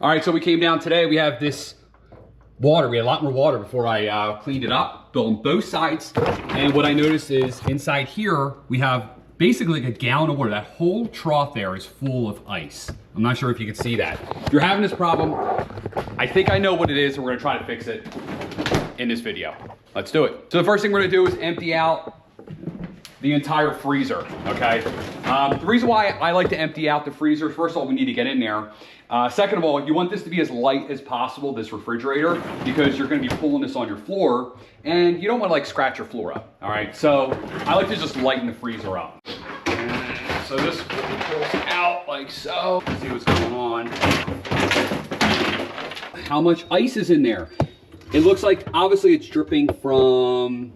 All right, so we came down today. We have this water. We had a lot more water before I cleaned it up, built on both sides. And what I noticed is inside here, we have basically like a gallon of water. That whole trough there is full of ice. I'm not sure if you can see that. If you're having this problem, I think I know what it is, and we're gonna try to fix it in this video. Let's do it. So the first thing we're gonna do is empty out the entire freezer, okay? The reason why I like to empty out the freezer, first of all, we need to get in there. Second of all, you want this to be as light as possible, this refrigerator, because you're gonna be pulling this on your floor, and you don't wanna like scratch your floor up, all right? So I like to just lighten the freezer up. And so this pulls out like so. Let's see what's going on. How much ice is in there? It looks like, obviously it's dripping from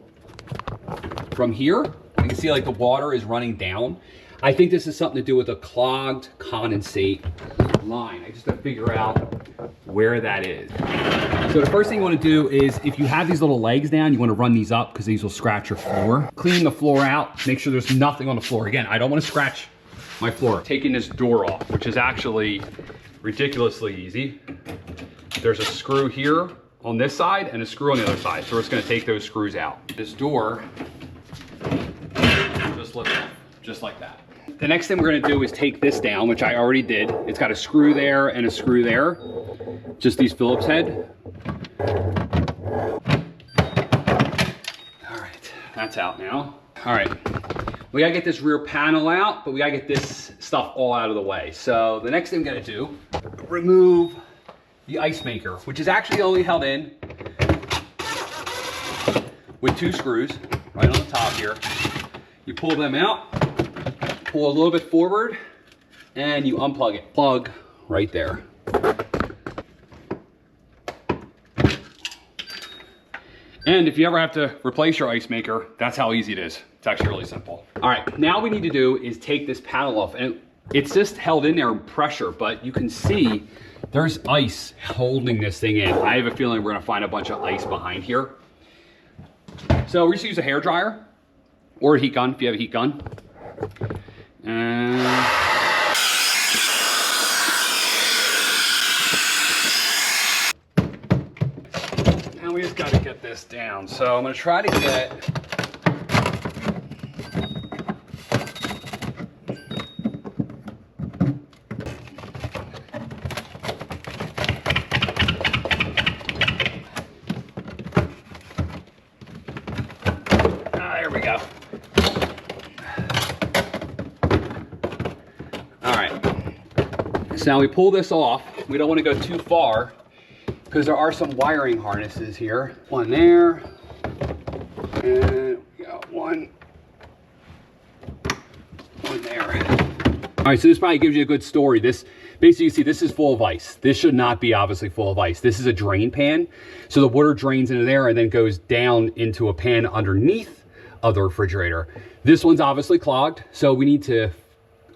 here. You can see like the water is running down. I think this is something to do with a clogged condensate line. I just have to figure out where that is. So the first thing you want to do is, if you have these little legs down, you want to run these up because these will scratch your floor. Clean the floor out, make sure there's nothing on the floor. Again, I don't want to scratch my floor. Taking this door off, which is actually ridiculously easy. There's a screw here on this side and a screw on the other side. So we're just going to take those screws out. This door just lifts off, just like that. The next thing we're gonna do is take this down, which I already did. It's got a screw there and a screw there. Just these Phillips head. All right, that's out now. All right, we gotta get this rear panel out, but we gotta get this stuff all out of the way. So the next thing we gotta do, remove the ice maker, which is actually only held in with 2 screws right on the top here. You pull them out, pull a little bit forward, and you unplug it. Plug right there. And if you ever have to replace your ice maker, that's how easy it is. It's actually really simple. All right, now what we need to do is take this panel off, and it's just held in there in pressure, but you can see there's ice holding this thing in. I have a feeling we're gonna find a bunch of ice behind here. So we just use a hair dryer or a heat gun if you have a heat gun. And now we just got to get this down. So I'm going to try to get there we go. So now we pull this off. We don't want to go too far because there are some wiring harnesses here. One there, and we got one there. All right, so this probably gives you a good story. This, basically, you see this is full of ice. This should not be obviously full of ice. This is a drain pan. So the water drains into there and then goes down into a pan underneath of the refrigerator. This one's obviously clogged, so we need to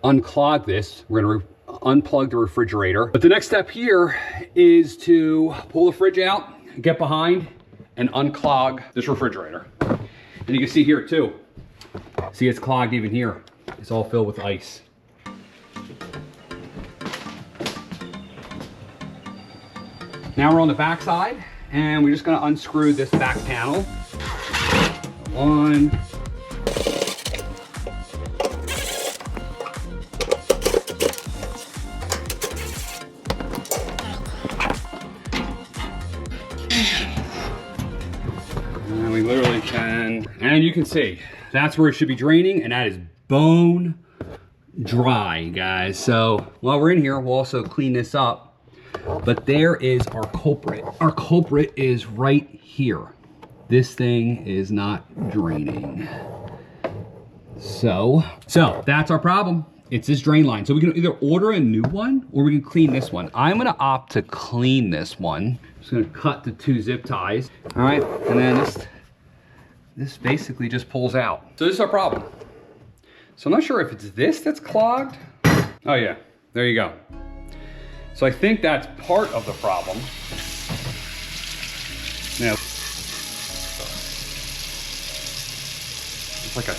unclog this. We're gonna unplug the refrigerator. But the next step here is to pull the fridge out, get behind, and unclog this refrigerator. And you can see here too. See, it's clogged even here. It's all filled with ice. Now we're on the back side, and we're just gonna unscrew this back panel. One, and we literally can, and you can see that's where it should be draining, and that is bone dry, guys. So while we're in here, we'll also clean this up. But there is our culprit. Our culprit is right here. This thing is not draining. So that's our problem. It's this drain line. So we can either order a new one or we can clean this one. I'm gonna opt to clean this one. Just gonna cut the 2 zip ties. All right, and then this basically just pulls out. So this is our problem. So I'm not sure if it's this that's clogged. Oh yeah, there you go. So I think that's part of the problem. Now, it's like a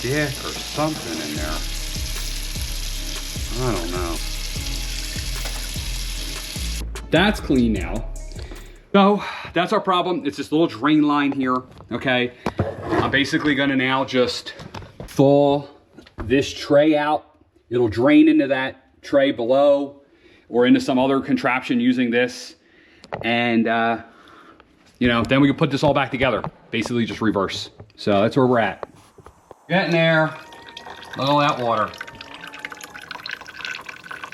stick or something in there. I don't know. That's clean now. So that's our problem. It's this little drain line here, okay? I'm basically gonna now just thaw this tray out. It'll drain into that tray below or into some other contraption using this. And you know, then we can put this all back together. Basically just reverse. So that's where we're at. Getting there. Look at all that water.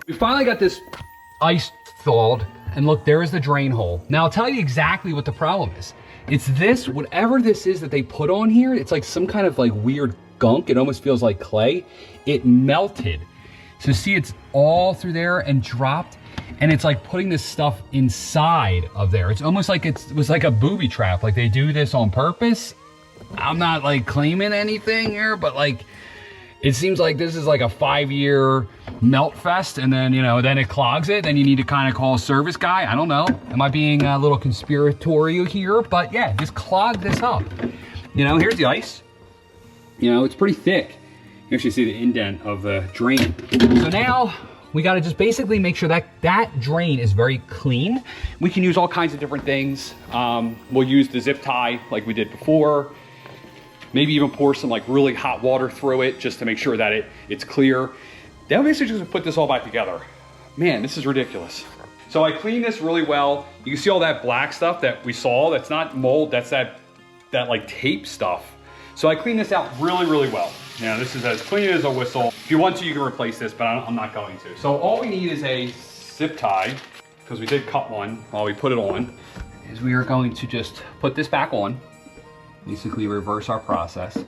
We finally got this ice thawed, and look, there is the drain hole. Now I'll tell you exactly what the problem is. It's this, whatever this is that they put on here, it's like some kind of like weird gunk. It almost feels like clay. It melted. So see, it's all through there and dropped, and it's like putting this stuff inside of there. It's almost like it was like a booby trap. Like they do this on purpose. I'm not like claiming anything here, but like, it seems like this is like a 5-year melt fest, and then, you know, then it clogs it. Then you need to kind of call a service guy. I don't know. Am I being a little conspiratorial here? But yeah, just clog this up. You know, here's the ice. You know, it's pretty thick. You actually see the indent of the drain. So now we got to just basically make sure that that drain is very clean. We can use all kinds of different things. We'll use the zip tie like we did before. Maybe even pour some like really hot water through it just to make sure that it's clear. Then basically just put this all back together. Man, this is ridiculous. So I cleaned this really well. You can see all that black stuff that we saw. That's not mold, that's that like tape stuff. So I cleaned this out really, really well. Now this is as clean as a whistle. If you want to, you can replace this, but I'm not going to. So all we need is a zip tie, because we did cut one while we put it on, is we are going to just put this back on. Basically reverse our process.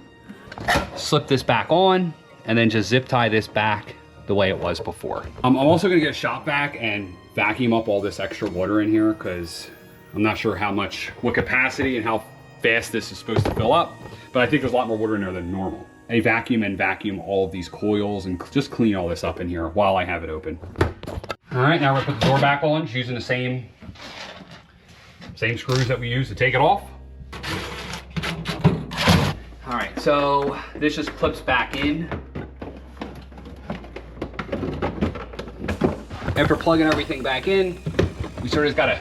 Slip this back on, and then just zip tie this back the way it was before. I'm also gonna get a shop vac and vacuum up all this extra water in here, because I'm not sure what capacity and how fast this is supposed to fill up, but I think there's a lot more water in there than normal. A vacuum all of these coils and just clean all this up in here while I have it open. All right, now we're gonna put the door back on, just using the same screws that we used to take it off. All right, so this just clips back in. After plugging everything back in, we sort of just gotta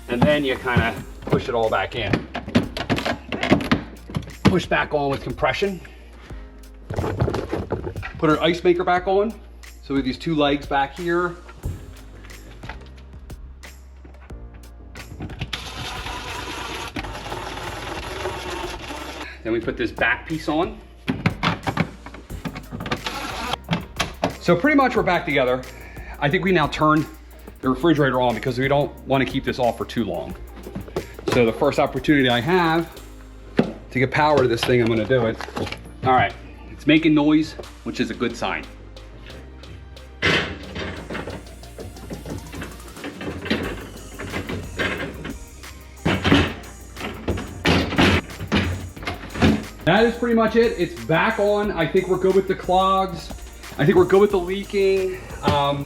and then you kind of push it all back in. Push back on with compression. Put our ice maker back on. So we have these two legs back here. Then we put this back piece on. So pretty much we're back together. I think we now turn the refrigerator on because we don't want to keep this off for too long. So the first opportunity I have to get power to this thing, I'm gonna do it. All right, it's making noise, which is a good sign. That is pretty much it. It's back on. I think we're good with the clogs. I think we're good with the leaking.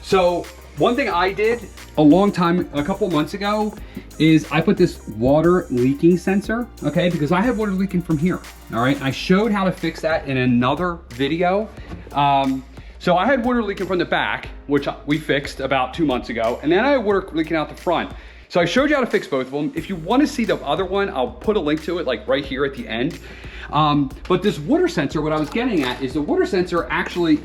So one thing I did a couple months ago, is I put this water leaking sensor, okay? Because I had water leaking from here, all right? I showed how to fix that in another video. So I had water leaking from the back, which we fixed about 2 months ago, and then I had water leaking out the front. So I showed you how to fix both of them. If you want to see the other one, I'll put a link to it like right here at the end. But this water sensor, what I was getting at is the water sensor actually,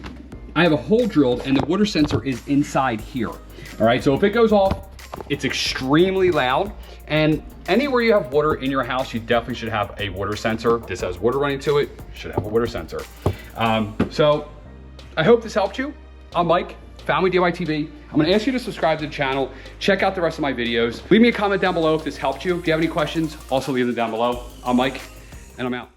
I have a hole drilled and the water sensor is inside here. All right, so if it goes off, it's extremely loud. And anywhere you have water in your house, you definitely should have a water sensor. This has water running to it, should have a water sensor. So I hope this helped you. I'm Mike, Family DIY TV. I'm gonna ask you to subscribe to the channel, check out the rest of my videos. Leave me a comment down below if this helped you. If you have any questions, also leave them down below. I'm Mike, and I'm out.